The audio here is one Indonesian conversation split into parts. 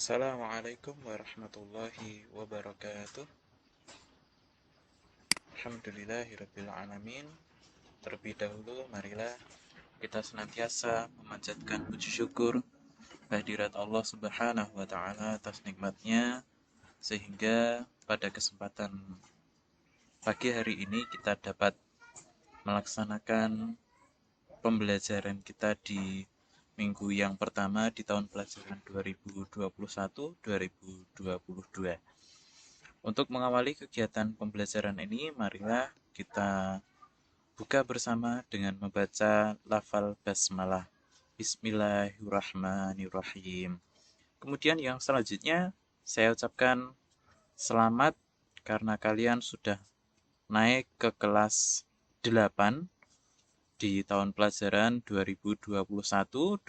Assalamualaikum warahmatullahi wabarakatuh. Alhamdulillahirabbil alamin. Terlebih dahulu marilah kita senantiasa memanjatkan puji syukur kehadirat Allah Subhanahu wa taala atas nikmatnya, sehingga pada kesempatan pagi hari ini kita dapat melaksanakan pembelajaran kita di minggu yang pertama di tahun pelajaran 2021-2022. Untuk mengawali kegiatan pembelajaran ini, marilah kita buka bersama dengan membaca lafal basmalah. Bismillahirrahmanirrahim. Kemudian yang selanjutnya saya ucapkan selamat karena kalian sudah naik ke kelas 8 di tahun pelajaran 2021-2022.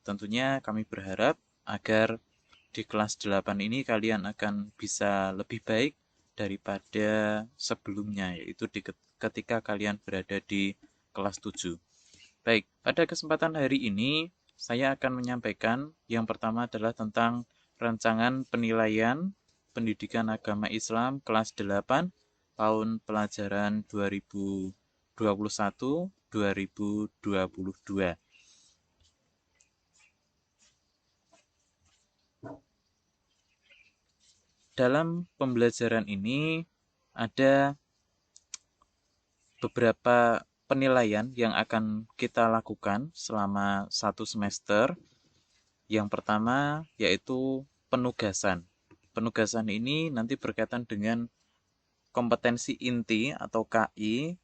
Tentunya kami berharap agar di kelas 8 ini kalian akan bisa lebih baik daripada sebelumnya, yaitu ketika kalian berada di kelas 7. Baik, pada kesempatan hari ini saya akan menyampaikan yang pertama adalah tentang rancangan penilaian pendidikan agama Islam kelas 8 tahun pelajaran 2021-2022. Dalam pembelajaran ini ada beberapa penilaian yang akan kita lakukan selama 1 semester. Yang pertama yaitu penugasan. Penugasan ini nanti berkaitan dengan kompetensi inti atau KI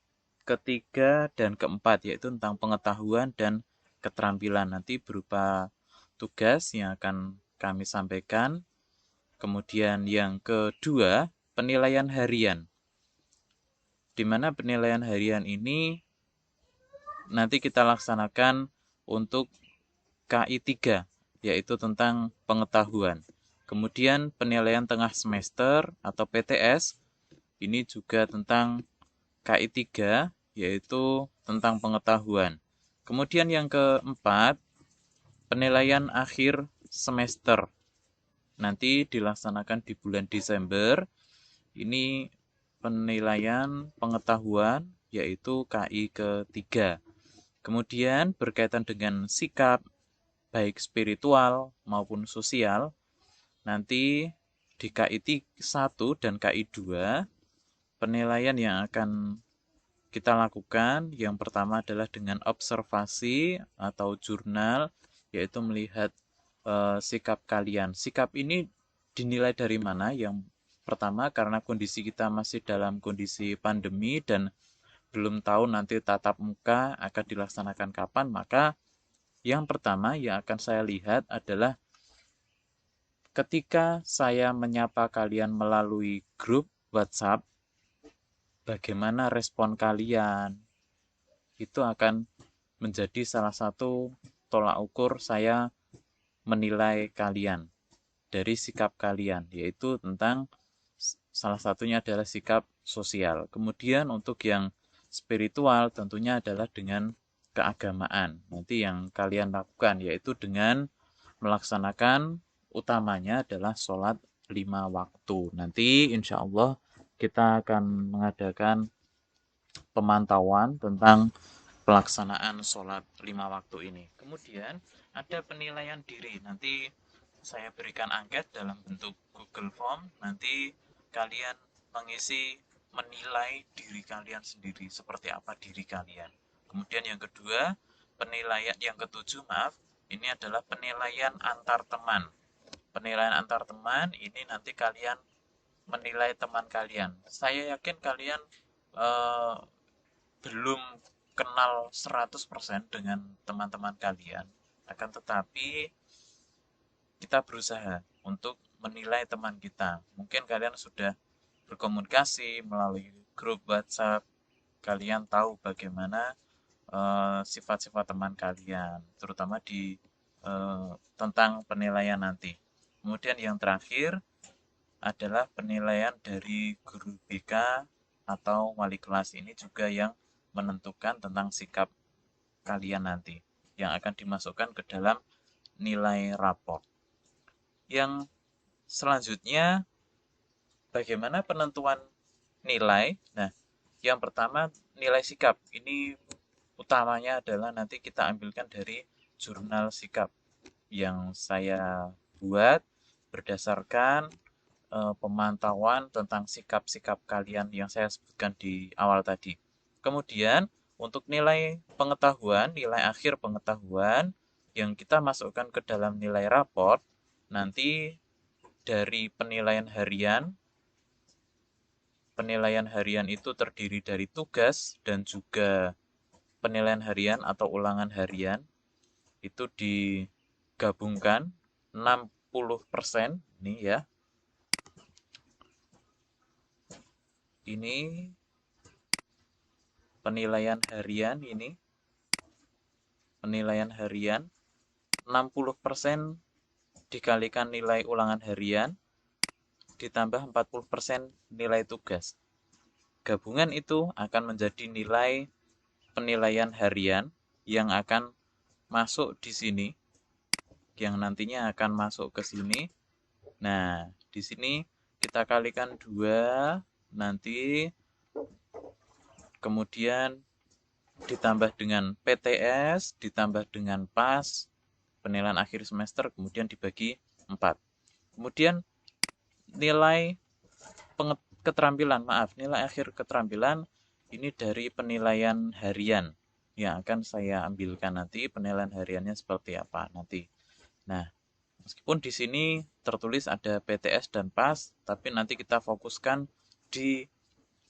ketiga dan keempat, yaitu tentang pengetahuan dan keterampilan. Nanti berupa tugas yang akan kami sampaikan. Kemudian yang kedua, penilaian harian. Di mana penilaian harian ini nanti kita laksanakan untuk KI 3, yaitu tentang pengetahuan. Kemudian penilaian tengah semester atau PTS, ini juga tentang KI 3, yaitu tentang pengetahuan. Kemudian yang keempat, penilaian akhir semester. Nanti dilaksanakan di bulan Desember. Ini penilaian pengetahuan, yaitu KI ketiga. Kemudian berkaitan dengan sikap, baik spiritual maupun sosial. Nanti di KI 1 dan KI 2, penilaian yang akan kita lakukan yang pertama adalah dengan observasi atau jurnal, yaitu melihat sikap kalian. Sikap ini dinilai dari mana? Yang pertama, karena kondisi kita masih dalam kondisi pandemi dan belum tahu nanti tatap muka akan dilaksanakan kapan, maka yang pertama yang akan saya lihat adalah ketika saya menyapa kalian melalui grup WhatsApp, bagaimana respon kalian? Itu akan menjadi salah satu tolak ukur saya menilai kalian dari sikap kalian, yaitu tentang salah satunya adalah sikap sosial. Kemudian untuk yang spiritual tentunya adalah dengan keagamaan. Nanti yang kalian lakukan yaitu dengan melaksanakan utamanya adalah sholat 5 waktu. Nanti insya Allah kita akan mengadakan pemantauan tentang pelaksanaan sholat 5 waktu ini. Kemudian ada penilaian diri. Nanti saya berikan angket dalam bentuk Google Form. Nanti kalian mengisi menilai diri kalian sendiri, seperti apa diri kalian. Kemudian yang kedua, penilaian yang ketujuh, ini adalah penilaian antar teman. Penilaian antar teman ini nanti kalian menilai teman kalian. Saya yakin kalian belum kenal 100% dengan teman-teman kalian. Akan tetapi kita berusaha untuk menilai teman kita. Mungkin kalian sudah berkomunikasi melalui grup WhatsApp. Kalian tahu bagaimana sifat-sifat teman kalian, terutama di tentang penilaian nanti. Kemudian yang terakhir adalah penilaian dari guru BK atau wali kelas. Ini juga yang menentukan tentang sikap kalian nanti, yang akan dimasukkan ke dalam nilai rapor. Yang selanjutnya, bagaimana penentuan nilai? Nah, yang pertama nilai sikap. Ini utamanya adalah nanti kita ambilkan dari jurnal sikap yang saya buat berdasarkan pemantauan tentang sikap-sikap kalian yang saya sebutkan di awal tadi. Kemudian, untuk nilai pengetahuan, nilai akhir pengetahuan yang kita masukkan ke dalam nilai raport, nanti dari penilaian harian itu terdiri dari tugas dan juga penilaian harian atau ulangan harian. Itu digabungkan 60% nih ya. Ini penilaian harian ini. Penilaian harian 60% dikalikan nilai ulangan harian ditambah 40% nilai tugas. Gabungan itu akan menjadi nilai penilaian harian yang akan masuk di sini, yang nantinya akan masuk ke sini. Nah, di sini kita kalikan 2, nanti kemudian ditambah dengan PTS, ditambah dengan PAS, penilaian akhir semester, kemudian dibagi 4. Kemudian nilai nilai akhir keterampilan ini dari penilaian harian yang akan saya ambilkan nanti, penilaian hariannya seperti apa nanti. Nah, meskipun di sini tertulis ada PTS dan PAS, tapi nanti kita fokuskan di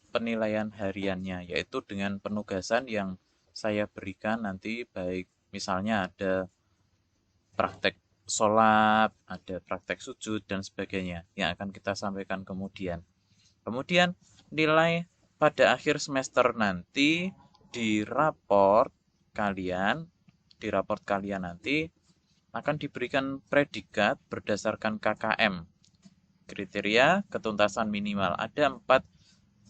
penilaian hariannya, yaitu dengan penugasan yang saya berikan nanti, baik misalnya ada praktek sholat, ada praktek sujud, dan sebagainya yang akan kita sampaikan kemudian. Kemudian nilai pada akhir semester nanti di raport kalian nanti akan diberikan predikat berdasarkan KKM, kriteria ketuntasan minimal. Ada 4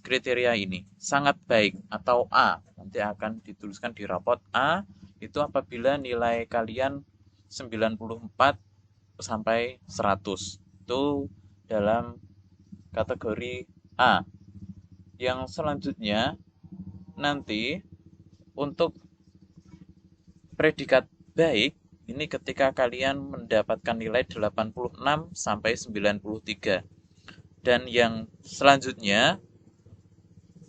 kriteria ini, sangat baik atau A. Nanti akan dituliskan di raport A itu apabila nilai kalian 94 sampai 100. Itu dalam kategori A. Yang selanjutnya nanti untuk predikat baik ini ketika kalian mendapatkan nilai 86 sampai 93. Dan yang selanjutnya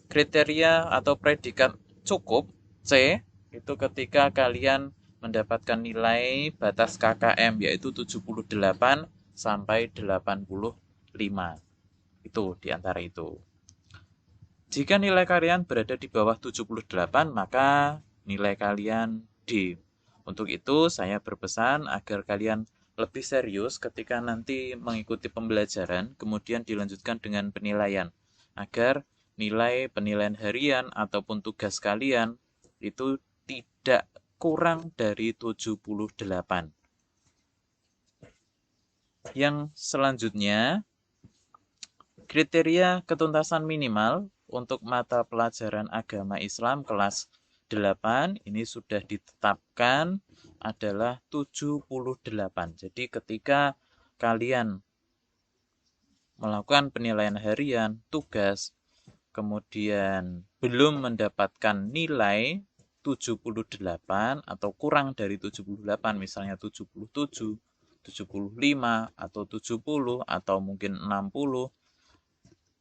kriteria atau predikat cukup C itu ketika kalian mendapatkan nilai batas KKM yaitu 78 sampai 85. Itu diantara itu. Jika nilai kalian berada di bawah 78, maka nilai kalian D. Untuk itu, saya berpesan agar kalian lebih serius ketika nanti mengikuti pembelajaran, kemudian dilanjutkan dengan penilaian. Agar nilai penilaian harian ataupun tugas kalian itu tidak kurang dari 78. Yang selanjutnya, kriteria ketuntasan minimal untuk mata pelajaran agama Islam kelas 8 ini sudah ditetapkan adalah 78. Jadi ketika kalian melakukan penilaian harian, tugas, kemudian belum mendapatkan nilai 78 atau kurang dari 78, misalnya 77, 75, atau 70, atau mungkin 60,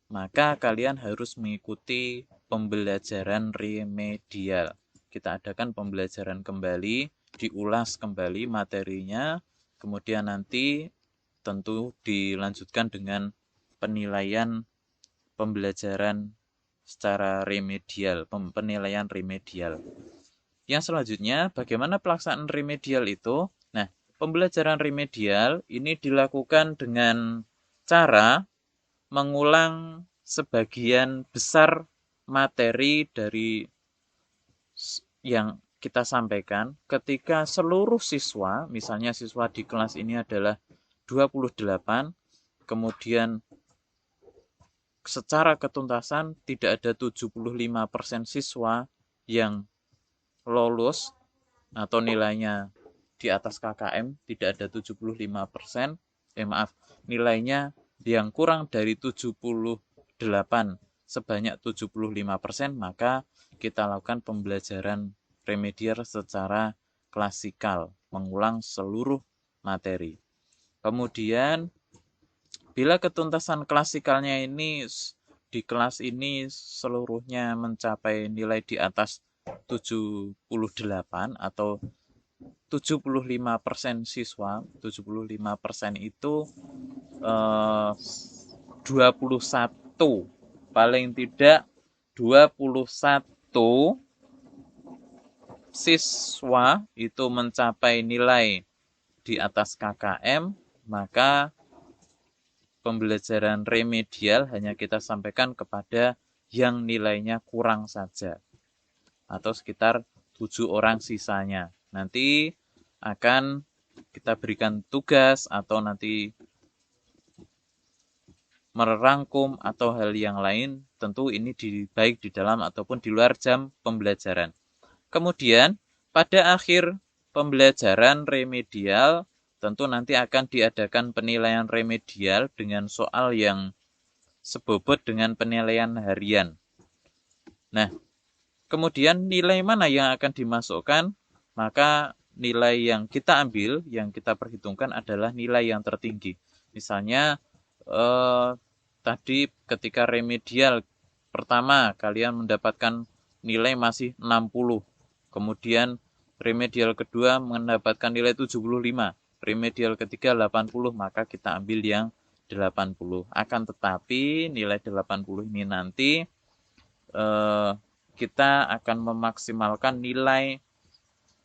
maka kalian harus mengikuti pembelajaran remedial. Kita adakan pembelajaran kembali, diulas kembali materinya, kemudian nanti tentu dilanjutkan dengan penilaian pembelajaran secara remedial, penilaian remedial. Yang selanjutnya, bagaimana pelaksanaan remedial itu? Nah, pembelajaran remedial ini dilakukan dengan cara mengulang sebagian besar materi dari yang kita sampaikan ketika seluruh siswa, misalnya siswa di kelas ini adalah 28, kemudian secara ketuntasan tidak ada 75% siswa yang lolos atau nilainya di atas KKM, tidak ada 75%. nilainya yang kurang dari 78 sebanyak 75%, maka kita lakukan pembelajaran remedial secara klasikal, mengulang seluruh materi. Kemudian bila ketuntasan klasikalnya ini di kelas ini seluruhnya mencapai nilai di atas 78 atau 75% siswa, 75% itu 21, paling tidak 21 siswa itu mencapai nilai di atas KKM, maka pembelajaran remedial hanya kita sampaikan kepada yang nilainya kurang saja, atau sekitar 7 orang sisanya. Nanti akan kita berikan tugas atau nanti merangkum atau hal yang lain, tentu ini baik di dalam ataupun di luar jam pembelajaran. Kemudian pada akhir pembelajaran remedial tentu nanti akan diadakan penilaian remedial dengan soal yang sebobot dengan penilaian harian. Nah, kemudian nilai mana yang akan dimasukkan? Maka nilai yang kita ambil, yang kita perhitungkan adalah nilai yang tertinggi. Misalnya tadi ketika remedial pertama kalian mendapatkan nilai masih 60. Kemudian remedial kedua mendapatkan nilai 75. Remedial ketiga 80, maka kita ambil yang 80. Akan tetapi nilai 80 ini nanti kita akan memaksimalkan nilai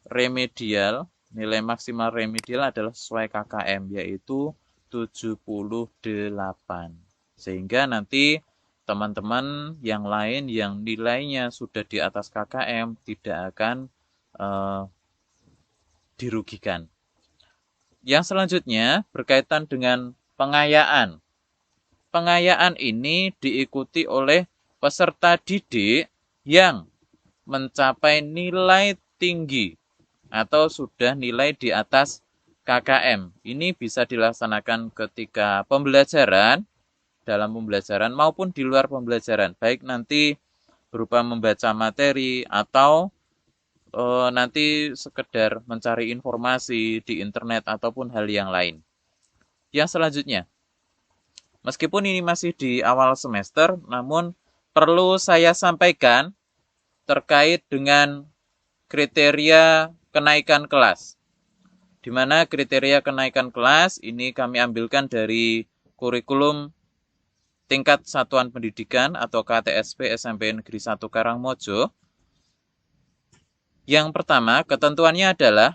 remedial. Nilai maksimal remedial adalah sesuai KKM, yaitu 78. Sehingga nanti teman-teman yang lain yang nilainya sudah di atas KKM tidak akan dirugikan. Yang selanjutnya berkaitan dengan pengayaan. Pengayaan ini diikuti oleh peserta didik yang mencapai nilai tinggi atau sudah nilai di atas KKM. Ini bisa dilaksanakan ketika pembelajaran, dalam pembelajaran maupun di luar pembelajaran. Baik nanti berupa membaca materi atau nanti sekedar mencari informasi di internet ataupun hal yang lain. Yang selanjutnya, meskipun ini masih di awal semester, namun perlu saya sampaikan terkait dengan kriteria kenaikan kelas. Di mana kriteria kenaikan kelas ini kami ambilkan dari kurikulum tingkat satuan pendidikan atau KTSP SMP Negeri 1 Karangmojo. Yang pertama, ketentuannya adalah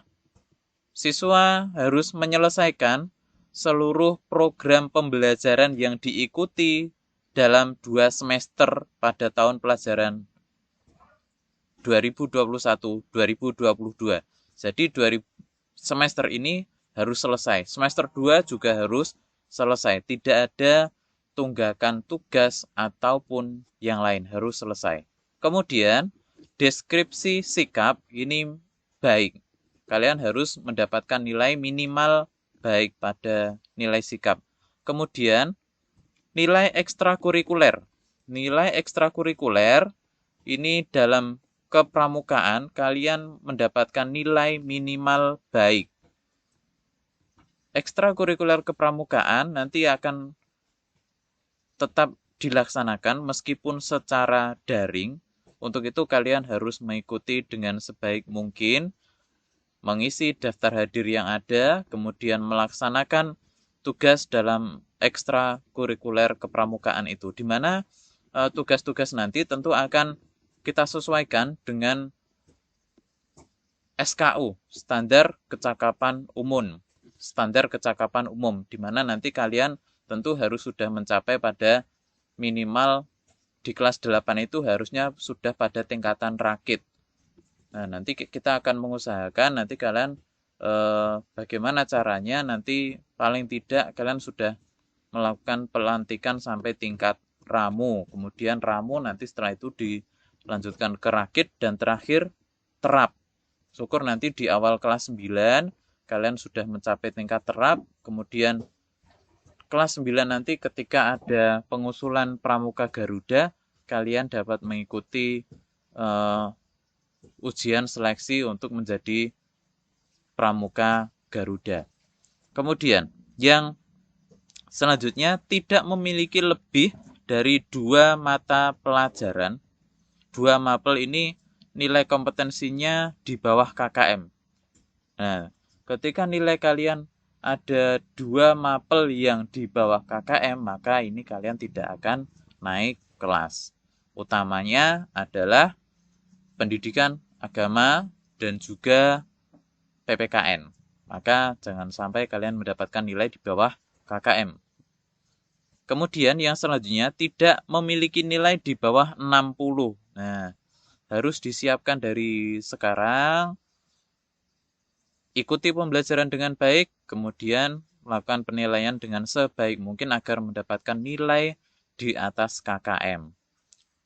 siswa harus menyelesaikan seluruh program pembelajaran yang diikuti dalam 2 semester pada tahun pelajaran 2021-2022. Jadi semester ini harus selesai. Semester 2 juga harus selesai. Tidak ada tunggakan tugas ataupun yang lain, harus selesai. Kemudian deskripsi sikap ini baik. Kalian harus mendapatkan nilai minimal baik pada nilai sikap. Kemudian nilai ekstrakurikuler. Nilai ekstrakurikuler ini dalam kepramukaan kalian mendapatkan nilai minimal baik. Ekstrakurikuler kepramukaan nanti akan tetap dilaksanakan meskipun secara daring. Untuk itu kalian harus mengikuti dengan sebaik mungkin, mengisi daftar hadir yang ada, kemudian melaksanakan tugas dalam ekstrakurikuler kepramukaan itu, di mana tugas-tugas nanti tentu akan kita sesuaikan dengan SKU, standar kecakapan umum. Standar kecakapan umum, di mana nanti kalian tentu harus sudah mencapai pada minimal di kelas 8 itu harusnya sudah pada tingkatan rakit. Nah, nanti kita akan mengusahakan nanti kalian bagaimana caranya nanti paling tidak kalian sudah melakukan pelantikan sampai tingkat ramu. Kemudian ramu nanti setelah itu dilanjutkan ke rakit dan terakhir terap. Syukur nanti di awal kelas 9 kalian sudah mencapai tingkat terap, kemudian kelas 9 nanti ketika ada pengusulan Pramuka Garuda, kalian dapat mengikuti ujian seleksi untuk menjadi Pramuka Garuda. Kemudian, yang selanjutnya tidak memiliki lebih dari 2 mata pelajaran. 2 mapel ini nilai kompetensinya di bawah KKM. Nah, ketika nilai kalian ada 2 mapel yang di bawah KKM, maka ini kalian tidak akan naik kelas. Utamanya adalah pendidikan agama dan juga PPKN. Maka jangan sampai kalian mendapatkan nilai di bawah KKM. Kemudian yang selanjutnya tidak memiliki nilai di bawah 60. Nah, harus disiapkan dari sekarang. Ikuti pembelajaran dengan baik, kemudian melakukan penilaian dengan sebaik mungkin agar mendapatkan nilai di atas KKM.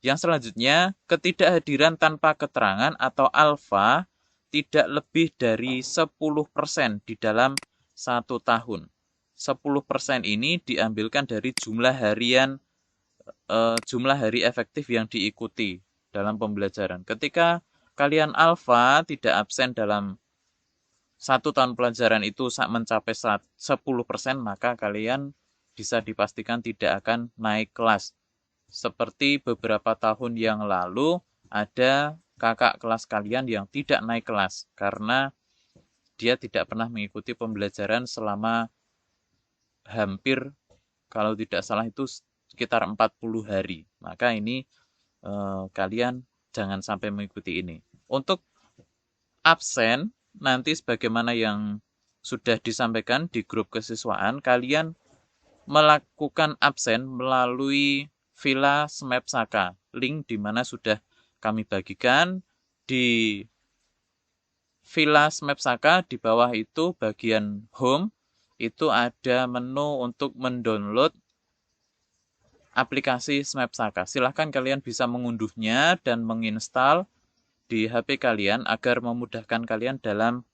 Yang selanjutnya, ketidakhadiran tanpa keterangan atau alfa tidak lebih dari 10% di dalam 1 tahun. 10% ini diambilkan dari jumlah hari efektif yang diikuti dalam pembelajaran. Ketika kalian alfa tidak absen dalam 1 tahun pelajaran itu mencapai 10%, maka kalian bisa dipastikan tidak akan naik kelas. Seperti beberapa tahun yang lalu, ada kakak kelas kalian yang tidak naik kelas karena dia tidak pernah mengikuti pembelajaran selama hampir, kalau tidak salah itu sekitar 40 hari. Maka ini kalian jangan sampai mengikuti ini. Untuk absen, nanti sebagaimana yang sudah disampaikan di grup kesiswaan, kalian melakukan absen melalui Villa Smep Saka. Link di mana sudah kami bagikan di Villa Smep Saka. Di bawah itu bagian home, itu ada menu untuk mendownload aplikasi Smep Saka. Silahkan kalian bisa mengunduhnya dan menginstal di HP kalian agar memudahkan kalian dalam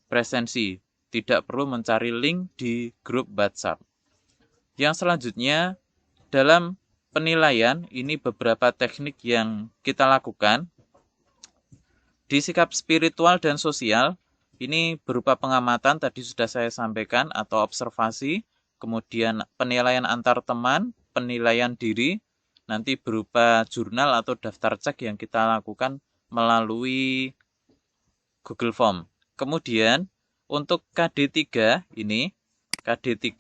presensi. Tidak perlu mencari link di grup WhatsApp. Yang selanjutnya, dalam penilaian, ini beberapa teknik yang kita lakukan. Di sikap spiritual dan sosial, ini berupa pengamatan, tadi sudah saya sampaikan, atau observasi. Kemudian penilaian antar teman, penilaian diri, nanti berupa jurnal atau daftar cek yang kita lakukan melalui Google Form. Kemudian untuk KD3 ini, KD3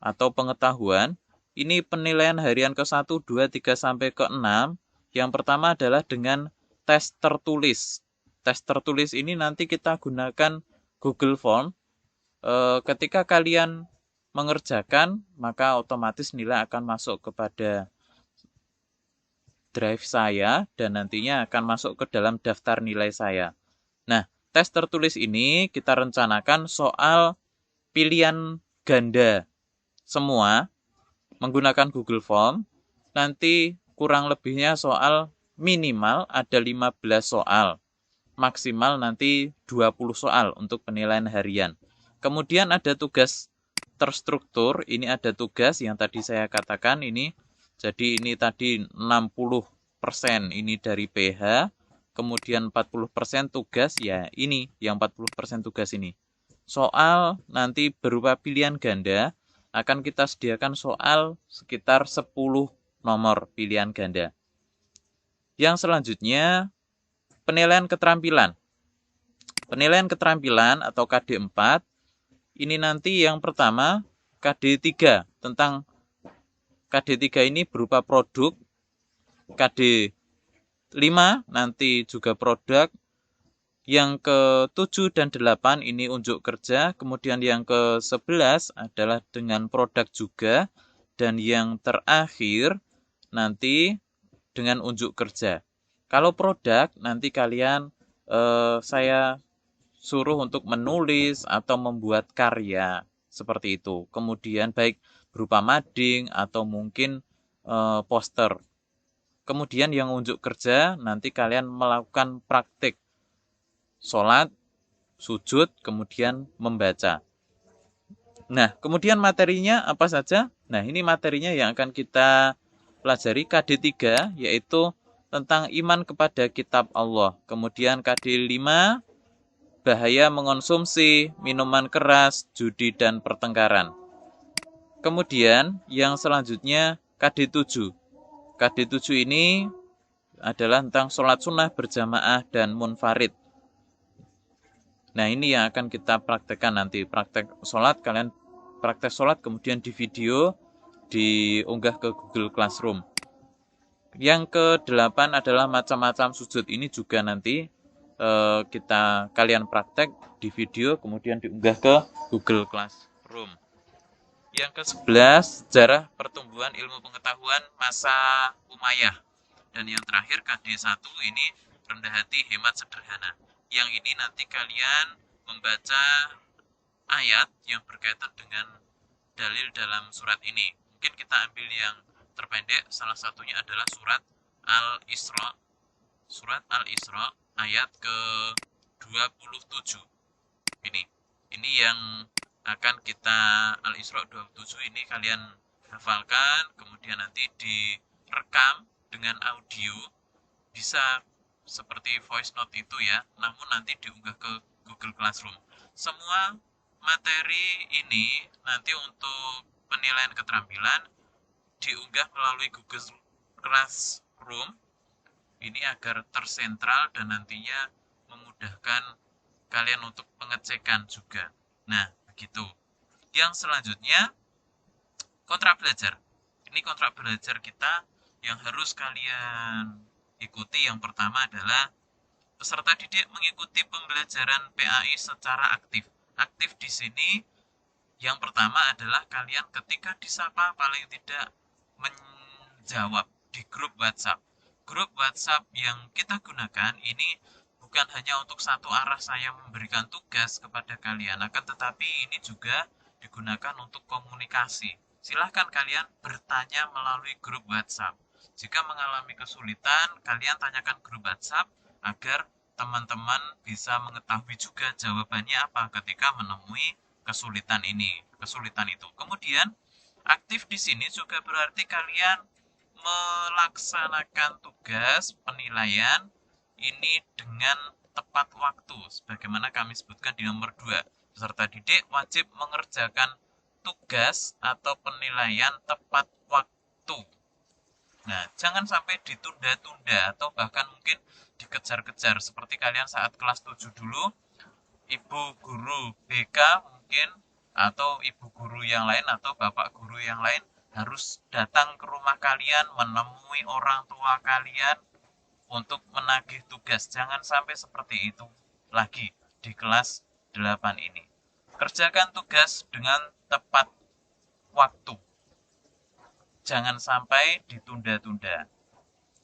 atau pengetahuan, ini penilaian harian ke-1, 2, 3, sampai ke-6. Yang pertama adalah dengan tes tertulis. Tes tertulis ini nanti kita gunakan Google Form. Ketika kalian mengerjakan, maka otomatis nilai akan masuk kepada drive saya dan nantinya akan masuk ke dalam daftar nilai saya. Nah, tes tertulis ini kita rencanakan soal pilihan ganda semua menggunakan Google Form. Nanti kurang lebihnya soal minimal ada 15 soal. Maksimal nanti 20 soal untuk penilaian harian. Kemudian ada tugas terstruktur. Ini ada tugas yang tadi saya katakan ini. Jadi ini tadi 60% ini dari PH. Kemudian 40% tugas, ya ini yang 40% tugas ini. Soal nanti berupa pilihan ganda, akan kita sediakan soal sekitar 10 nomor pilihan ganda. Yang selanjutnya, penilaian keterampilan. Penilaian keterampilan atau KD4, ini nanti yang pertama KD3, tentang KD3 ini berupa produk, KD5 nanti juga produk, yang ke-7 dan 8 ini unjuk kerja, kemudian yang ke-11 adalah dengan produk juga, dan yang terakhir nanti dengan unjuk kerja. Kalau produk nanti kalian saya suruh untuk menulis atau membuat karya seperti itu. Kemudian baik berupa mading atau mungkin poster. Kemudian yang unjuk kerja nanti kalian melakukan praktik sholat, sujud, kemudian membaca. Nah, kemudian materinya apa saja? Nah, ini materinya yang akan kita pelajari KD3, yaitu tentang iman kepada kitab Allah. Kemudian KD5, bahaya mengonsumsi minuman keras, judi, dan pertengkaran. Kemudian yang selanjutnya KD7. KD7 ini adalah tentang sholat sunnah berjamaah dan munfarid. Nah, ini yang akan kita praktekkan nanti. Praktek sholat, kalian praktek sholat, kemudian di video, diunggah ke Google Classroom. Yang ke-8 adalah macam-macam sujud. Ini juga nanti kalian praktek di video, kemudian diunggah ke Google Classroom. Yang ke-11, sejarah pertumbuhan ilmu pengetahuan masa Umayyah. Dan yang terakhir KD1 ini rendah hati, hemat, sederhana. Yang ini nanti kalian membaca ayat yang berkaitan dengan dalil dalam surat ini. Mungkin kita ambil yang terpendek, salah satunya adalah surat Al-Isra. Surat Al-Isra ayat ke-27. Ini yang akan kita Al-Isra 27 ini kalian hafalkan, kemudian nanti direkam dengan audio, bisa seperti voice note itu ya, namun nanti diunggah ke Google Classroom. Semua materi ini nanti untuk penilaian keterampilan diunggah melalui Google Classroom ini agar tersentral dan nantinya memudahkan kalian untuk pengecekan juga. Nah, begitu. Yang selanjutnya kontrak belajar. Ini kontrak belajar kita yang harus kalian ikuti. Yang pertama adalah peserta didik mengikuti pembelajaran PAI secara aktif. Aktif di sini yang pertama adalah kalian ketika disapa paling tidak menjawab di grup WhatsApp. Grup WhatsApp yang kita gunakan ini bukan hanya untuk satu arah saya memberikan tugas kepada kalian, akan tetapi ini juga digunakan untuk komunikasi. Silahkan kalian bertanya melalui grup WhatsApp. Jika mengalami kesulitan, kalian tanyakan grup WhatsApp agar teman-teman bisa mengetahui juga jawabannya apa ketika menemui kesulitan itu. Kemudian, aktif di sini juga berarti kalian melaksanakan tugas penilaian ini dengan tepat waktu. Sebagaimana kami sebutkan di nomor 2, peserta didik wajib mengerjakan tugas atau penilaian tepat waktu. Nah, jangan sampai ditunda-tunda atau bahkan mungkin dikejar-kejar. Seperti kalian saat kelas 7 dulu, ibu guru BK mungkin, atau ibu guru yang lain, atau bapak guru yang lain, harus datang ke rumah kalian, menemui orang tua kalian, untuk menagih tugas. Jangan sampai seperti itu lagi di kelas 8 ini. Kerjakan tugas dengan tepat waktu. Jangan sampai ditunda-tunda.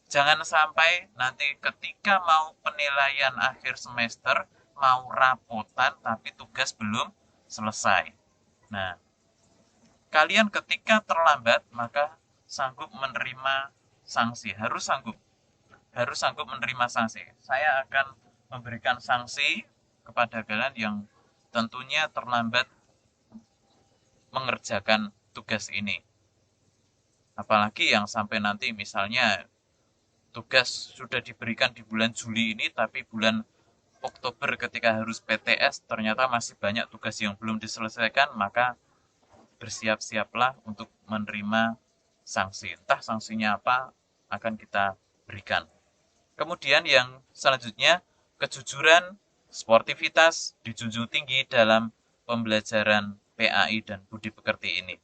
Jangan sampai nanti ketika mau penilaian akhir semester, mau rapotan, tapi tugas belum selesai. Nah, kalian ketika terlambat, maka sanggup menerima sanksi. Harus sanggup menerima sanksi. Saya akan memberikan sanksi kepada kalian yang tentunya terlambat mengerjakan tugas ini. Apalagi yang sampai nanti misalnya tugas sudah diberikan di bulan Juli ini, tapi bulan Oktober ketika harus PTS ternyata masih banyak tugas yang belum diselesaikan, maka bersiap-siaplah untuk menerima sanksi. Entah sanksinya apa akan kita berikan. Kemudian yang selanjutnya, kejujuran, sportivitas dijunjung tinggi dalam pembelajaran PAI dan budi pekerti ini.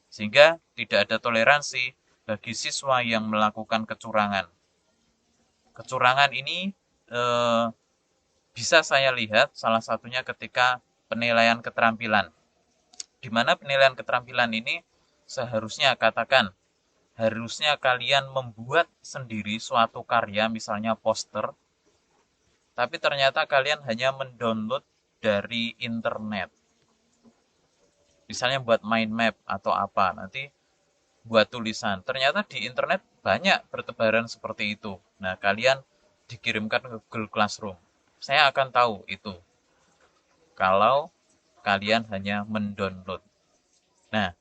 Sehingga tidak ada toleransi bagi siswa yang melakukan kecurangan. Kecurangan ini bisa saya lihat salah satunya ketika penilaian keterampilan. Di mana penilaian keterampilan ini seharusnya harusnya kalian membuat sendiri suatu karya, misalnya poster, tapi ternyata kalian hanya mendownload dari internet. Misalnya buat mind map atau apa, nanti buat tulisan. Ternyata di internet banyak bertebaran seperti itu. Nah, kalian dikirimkan ke Google Classroom. Saya akan tahu itu kalau kalian hanya mendownload. Nah,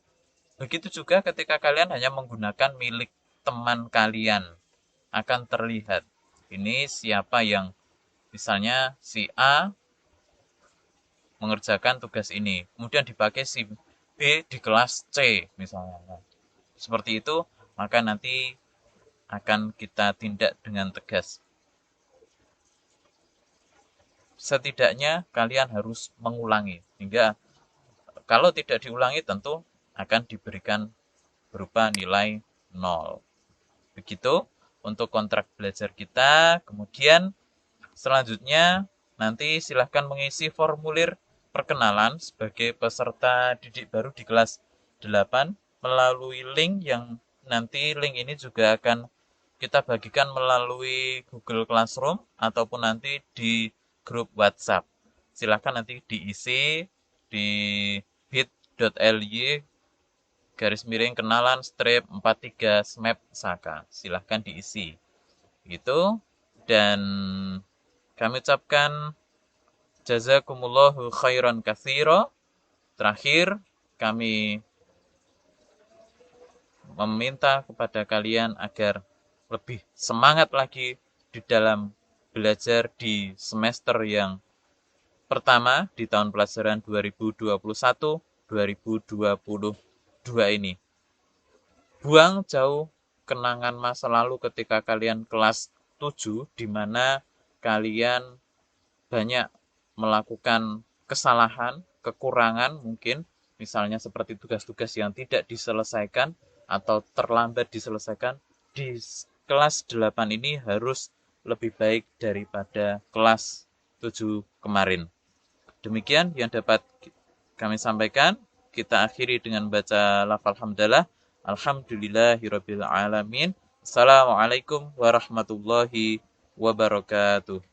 begitu juga ketika kalian hanya menggunakan milik teman kalian, akan terlihat ini siapa yang, misalnya si A mengerjakan tugas ini, kemudian dipakai si B di kelas C misalnya. Nah, seperti itu, maka nanti akan kita tindak dengan tegas. Setidaknya kalian harus mengulangi, hingga kalau tidak diulangi tentu akan diberikan berupa nilai 0. Begitu untuk kontrak belajar kita. Kemudian selanjutnya nanti silahkan mengisi formulir perkenalan sebagai peserta didik baru di kelas 8 melalui link yang nanti link ini juga akan kita bagikan melalui Google Classroom ataupun nanti di grup WhatsApp. Silahkan nanti diisi di bit.ly garis miring kenalan strip 43 smap saka. Silahkan diisi. Gitu. Dan kami ucapkan jazakumullahu khairan katsira. Terakhir, kami meminta kepada kalian agar lebih semangat lagi di dalam belajar di semester yang pertama di tahun pelajaran 2021-2022 ini. Buang jauh kenangan masa lalu ketika kalian kelas 7, di mana kalian banyak melakukan kesalahan, kekurangan mungkin, misalnya seperti tugas-tugas yang tidak diselesaikan atau terlambat diselesaikan. Di kelas 8 ini harus lebih baik daripada kelas 7 kemarin. Demikian yang dapat kami sampaikan. Kita akhiri dengan baca lafal hamdalah. Alhamdulillahirabbil alamin. Assalamualaikum warahmatullahi wabarakatuh.